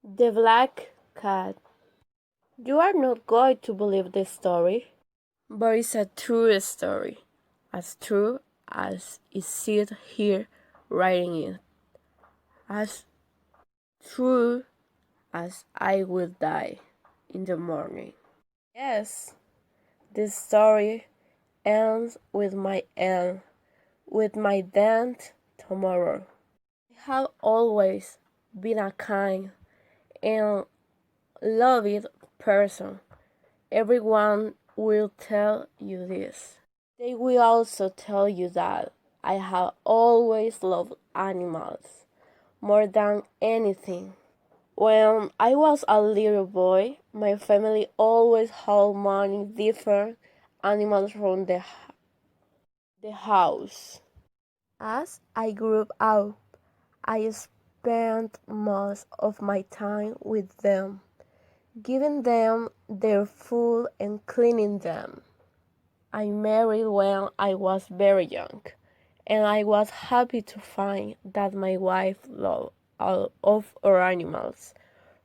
The Black Cat. You are not going to believe this story, but it's a true story, as true as I sit here writing it, as true as I will die in the morning. Yes, this story ends with my death tomorrow. I have always been a kind and loving person. Everyone will tell you this. They will also tell you that I have always loved animals more than anything. When I was a little boy, my family always had many different animals from the house. As I grew up, I spent most of my time with them, giving them their food and cleaning them. I married when I was very young, and I was happy to find that my wife loved all of our animals,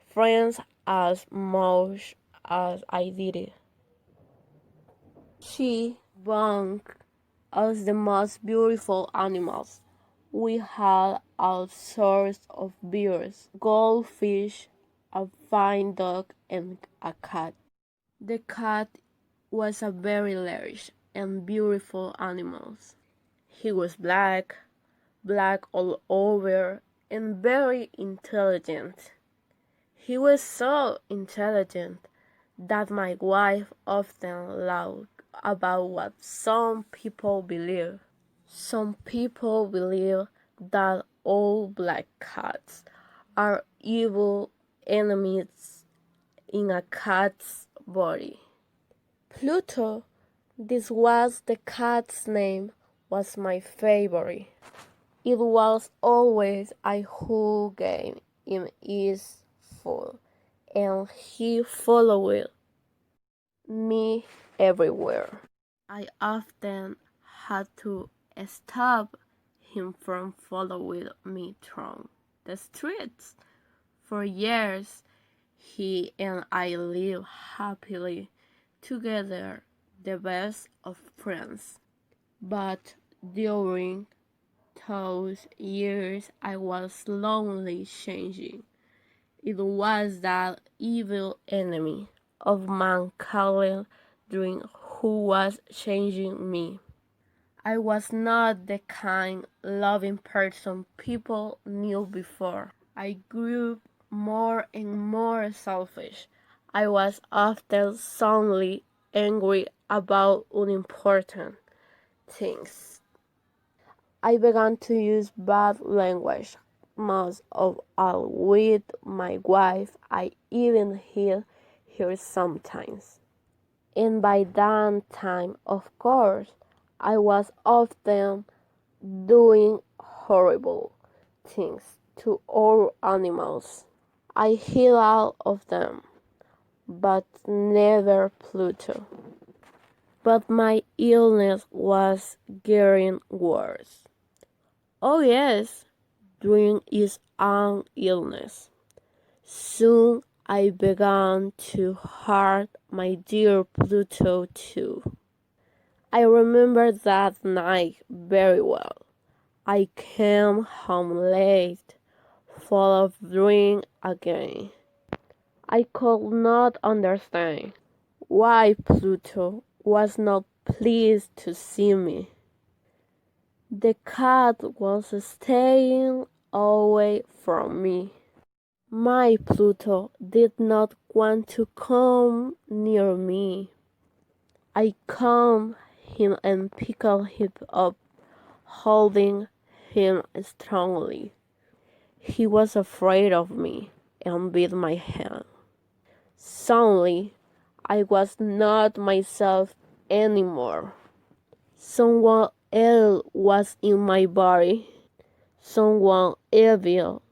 friends as much as I did. She bought us the most beautiful animals. We had all sorts of birds, goldfish, a fine dog, and a cat. The cat was a very large and beautiful animal. He was black all over, and very intelligent. He was so intelligent that my wife often laughed about what some people believe. Some people believe that all black cats are evil enemies in a cat's body. Pluto, this was the cat's name, was my favorite. It was always I who gave him his food, and he followed me everywhere. I often had to stop him from following me through the streets. For years, he and I lived happily together, the best of friends. But during those years, I was slowly changing. It was that evil enemy of mankind dream who was changing me. I was not the kind, loving person people knew before. I grew more and more selfish. I was often suddenly angry about unimportant things. I began to use bad language, most of all with my wife. I even hit her sometimes. And by that time, of course, I was often doing horrible things to all animals. I hit all of them, but never Pluto. But my illness was getting worse. Oh yes, during his own illness. Soon I began to hurt my dear Pluto too. I remember that night very well. I came home late, full of drink again. I could not understand why Pluto was not pleased to see me. The cat was staying away from me. My Pluto did not want to come near me. I calmed him and picked him up, holding him strongly. He was afraid of me and bit my hand. Suddenly, I was not myself anymore. Someone else was in my body, someone evil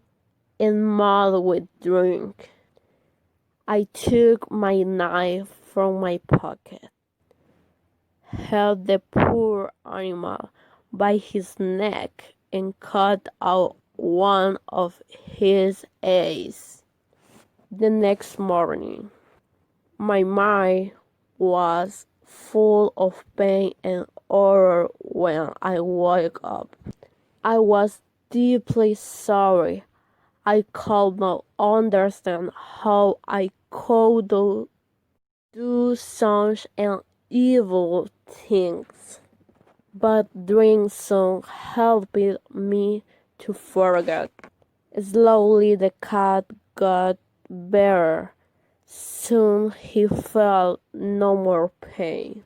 and mad with drink. I took my knife from my pocket, held the poor animal by his neck, and cut out one of his eyes. The next morning, my mind was full of pain and horror when I woke up. I was deeply sorry. I could not understand how I could do such an evil things, but doing so helped me to forget. Slowly the cat got better. Soon he felt no more pain.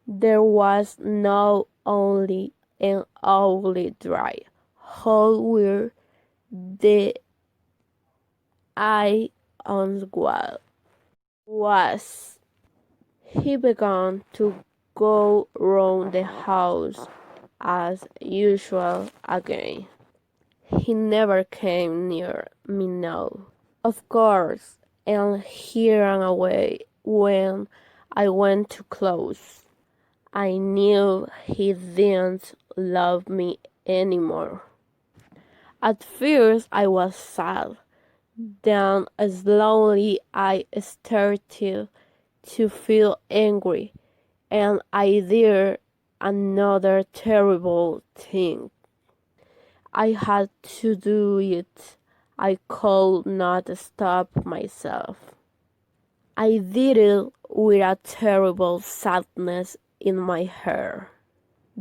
There was now only an ugly dry hole where the eye on the wall was. He began to go round the house as usual again. He never came near me now, of course, and he ran away when I went too close. I knew he didn't love me anymore. At first I was sad, then slowly I started to feel angry, and I did another terrible thing. I had to do it. I could not stop myself. I did it with a terrible sadness in my heart,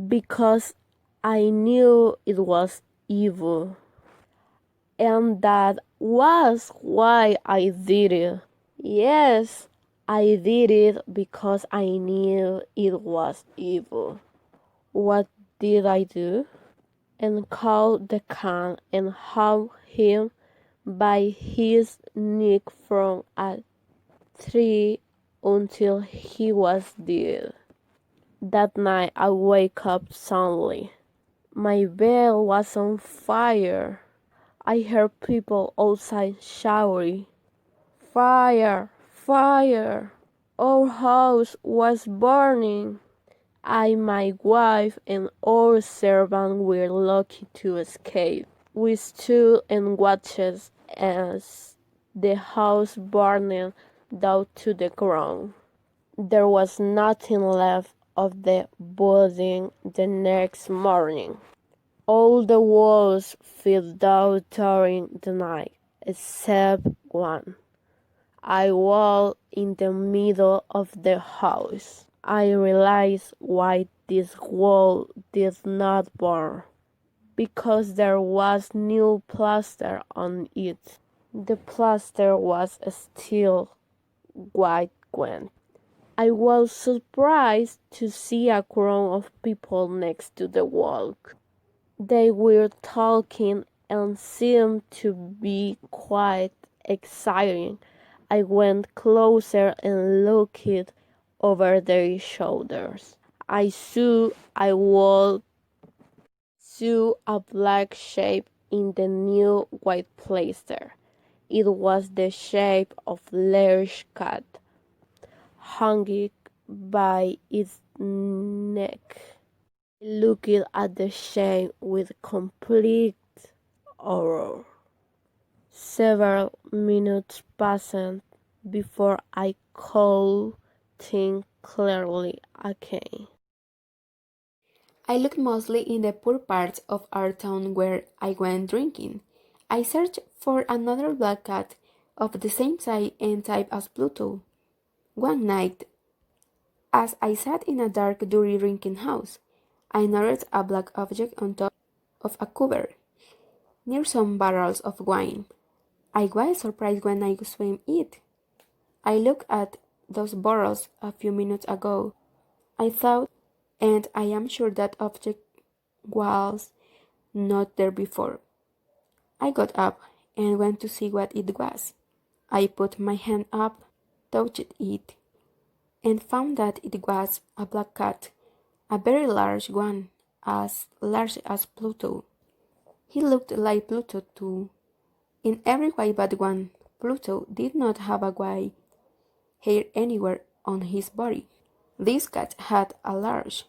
because I knew it was evil, and that was why I did it. Yes, I did it because I knew it was evil. What did I do? And caught the cat and hung him by his neck from a tree until he was dead. That night I woke up suddenly. My bed was on fire. I heard people outside shouting, "Fire! Fire! Our house was burning!" I, my wife, and our servant were lucky to escape. We stood and watched as the house burned down to the ground. There was nothing left of the building the next morning. All the walls fell down during the night, except one. I was in the middle of the house. I realized why this wall did not burn, because there was new plaster on it. The plaster was still white when I was surprised to see a crowd of people next to the wall. They were talking and seemed to be quite exciting. I went closer and looked over their shoulders. I saw a black shape in the new white plaster. It was the shape of a large cat, hanging by its neck. I looked at the shape with complete horror. Several minutes passed before I could think clearly again. I looked mostly in the poor parts of our town where I went drinking. I searched for another black cat of the same size and type as Pluto. One night, as I sat in a dark, dirty drinking house, I noticed a black object on top of a cupboard, near some barrels of wine. I was surprised when I saw it. I looked at those barrels a few minutes ago, I thought, and I am sure that object was not there before. I got up and went to see what it was. I put my hand up, touched it, and found that it was a black cat, a very large one, as large as Pluto. He looked like Pluto too, in every way but one. Pluto did not have a white hair anywhere on his body. This cat had a large,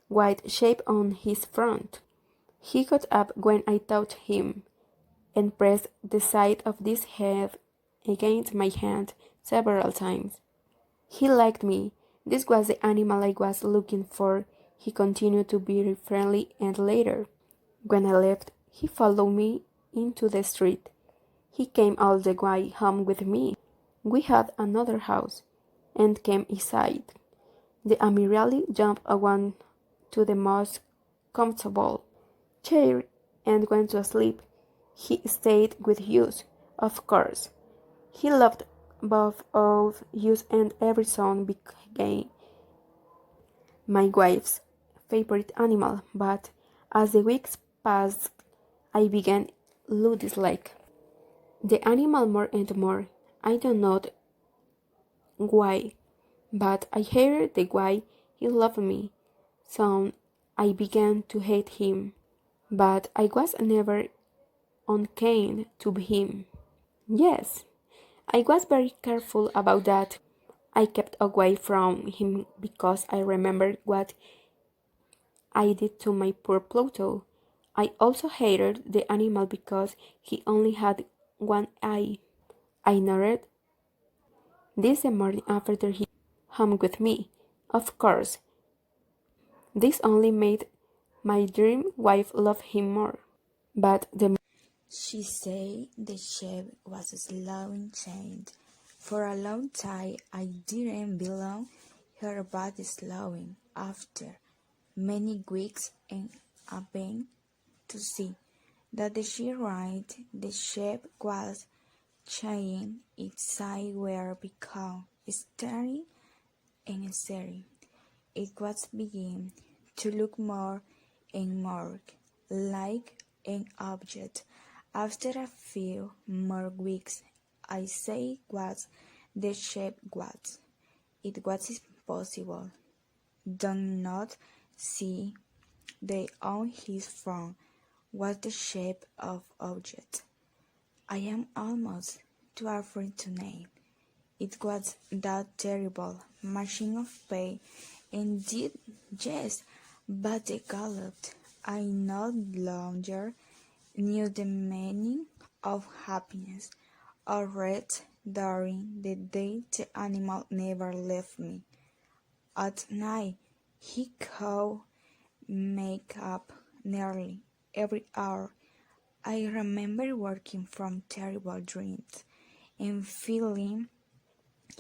white shape on his front. He got up when I touched him, and pressed the side of his head against my hand several times. He liked me. This was the animal I was looking for. He continued to be friendly, and later, when I left, he followed me into the street. He came all the way home with me. We had another house, and came inside. The immediately jumped on to the most comfortable chair and went to sleep. He stayed with us, of course. He loved both of us, and every son became my wife's favorite animal, but as the weeks passed, I began to dislike the animal more and more. I don't know why, but I hated the way he loved me. Soon I began to hate him, but I was never unkind to him. Yes, I was very careful about that. I kept away from him because I remembered what I did to my poor Pluto. I also hated the animal because he only had one eye. I noted this the morning after he home with me. Of course, this only made my dream wife love him more. But the She said the ship was slowing change. For a long time I didn't belong her about slowing. After many weeks and a began to see that the ship was changing its side were become steady and steady. It was beginning to look more and more like an object. After a few more weeks, I say what the shape was. It was impossible. Do not see the on his front was the shape of object. I am almost too afraid to name. It was that terrible machine of pain. Indeed, yes, but they galloped. I no longer knew the meaning of happiness or rest during the day. The animal never left me. At night, he could make up nearly every hour. I remember waking from terrible dreams and feeling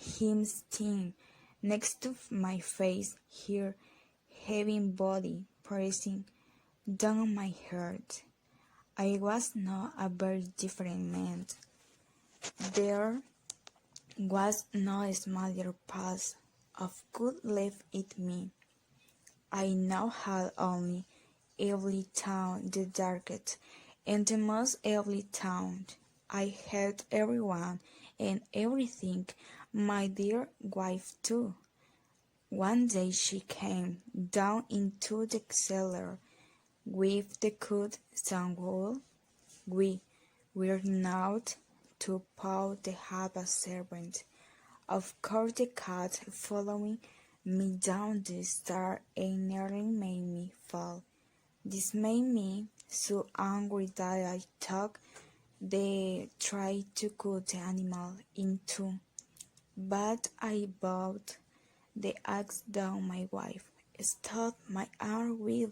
him sting next to my face, her heavy body pressing down on my heart. I was not a very different man. There was no smaller pulse of good left in me. I now had only every town the darkest and the most every town. I hate everyone and everything, my dear wife too. One day she came down into the cellar with the cut some wool. We were not too poor to have a servant. Of course the cat following me down the stairs and nearly made me fall. This made me so angry that I took the try to cut the animal in two, but I bowed the axe down. My wife stood my arm with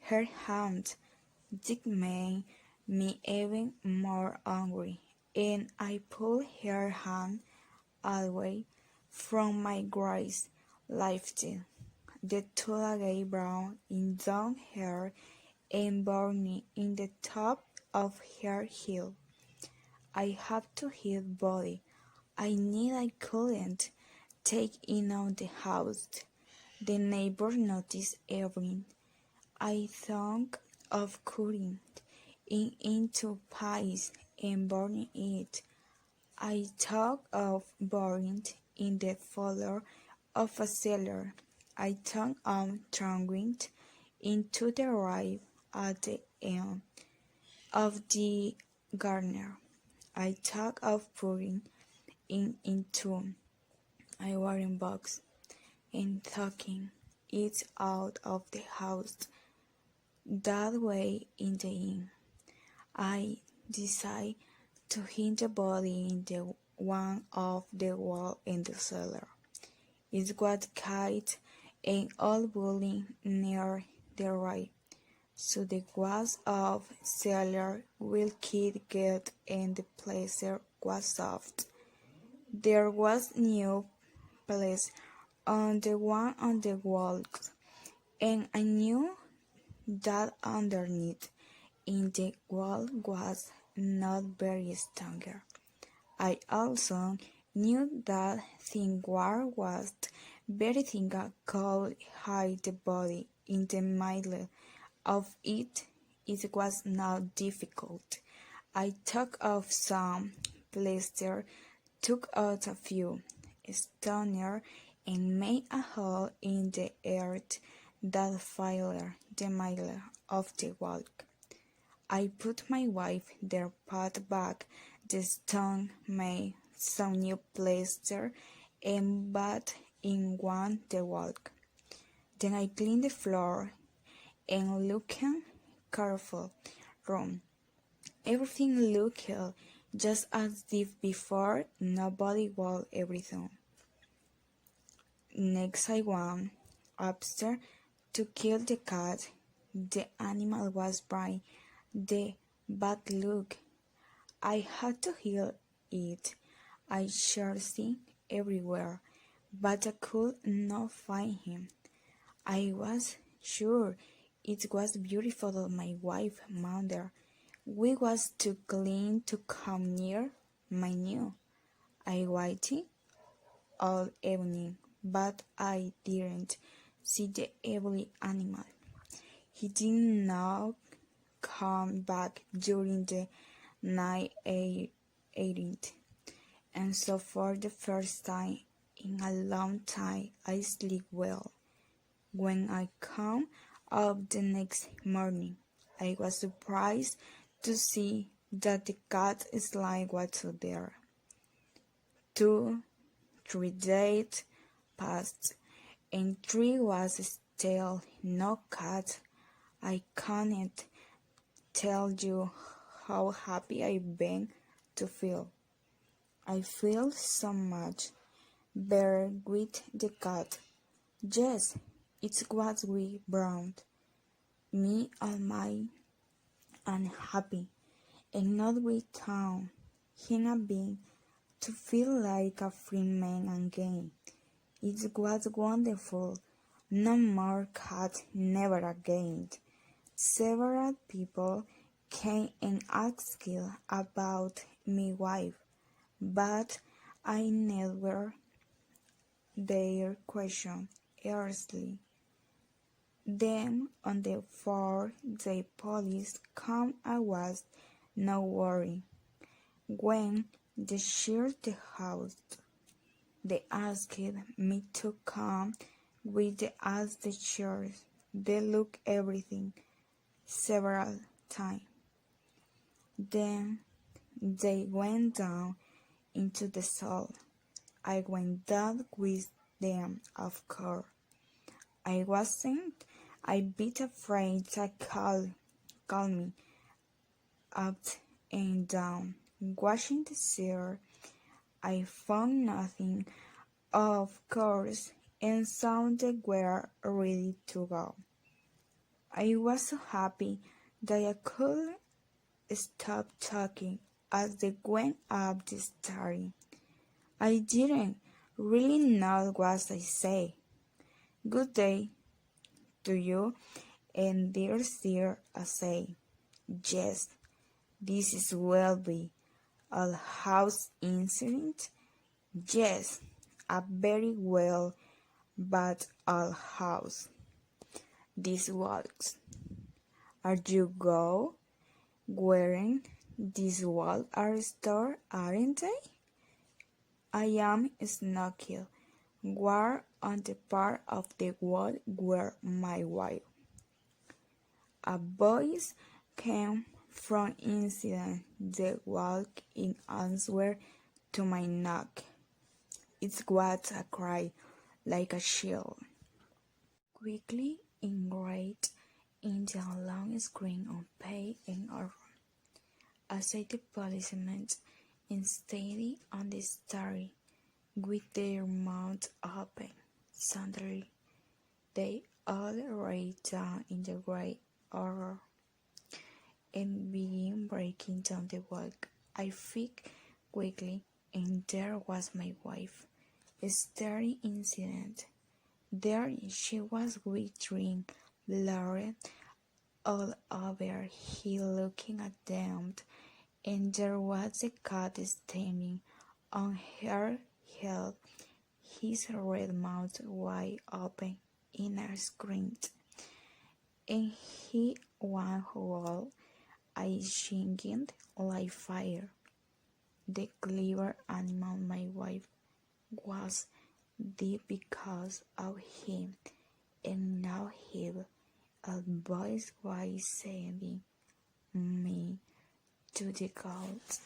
her hand. This made me even more angry, and I pulled her hand away from my grace, lifted the tulagay brown in down hair and burning in the top of her heel. I had to hit body. I couldn't take in on the house. The neighbor noticed everything. I thought of cutting it into pies and burning it. I thought of burning in the floor of a cellar. I thought of throwing it into the river at the end of the garden. I thought of putting it into a iron box and taking it out of the house. That way, in the end, I decided to hit the body in the one of the wall in the cellar. It was quiet and all bullying near the right, so the was of cellar will keep good and the placer was soft. There was new place on the one on the walls, and I knew that underneath in the wall was not very stronger. I also knew that thin wall was very thin could hide the body in the middle of it. It was not difficult. I took off some plaster, took out a few stones, and made a hole in the earth that filled the middle of the wall. I put my wife there, put back the stone, made some new plaster, and put in one the wall. Then I cleaned the floor and looking careful room. Everything looked just as if before, nobody was everything. Next I went upstairs to kill the cat. The animal was bright, the bad look. I had to heal it. I searched everywhere, but I could not find him. I was sure it was beautiful my wife mother. We was too clean to come near my new. I waited all evening, but I didn't see the evil animal. He did not come back during the night eight, and so for the first time in a long time I sleep well. When I come up the next morning, I was surprised to see that the cat slide was there. 2, 3 days passed, and 3 was still no cat. I can't tell you how happy I've been to feel. I feel so much better with the cat. Yes, it was we brown. Me all my unhappy, and not with town. Him being to feel like a free man again. It was wonderful. No more cat, never again. Several people came and asked about my wife, but I never their question earnestly. Then on the 4th day police come and was no worry. When they searched the house, they asked me to come with the as the church. They looked everything several times. Then they went down into the cell. I went down with them, of course. I wasn't a bit afraid to call me up and down. Washing the chair, I found nothing, of course, and soon they were ready to go. I was so happy that I couldn't stop talking as they went up the stairs. I didn't really know what I say. Good day to you, and dear sir, I say, yes, this is will be a house incident. Yes, a very well but old house. This walks. Are you go wearing these walls are store, aren't they? I am snuggled. Where on the part of the wall where my wife. A voice came from inside the wall in answer to my knock. It was a cry like a child. Quickly engraved in the long screen on pay and orange. I said the policeman steady on the stair, with their mouths open. Suddenly, they all lay down in the great horror and began breaking down the walk. I peeked quickly, and there was my wife, staring incident. There she was with blood all over he looking at them, and there was the cat standing on her head, his red mouth wide open in a scream, and he one whole eyes shining like fire. The clever animal my wife was dead because of him, and now have a voice was sending me to the gods.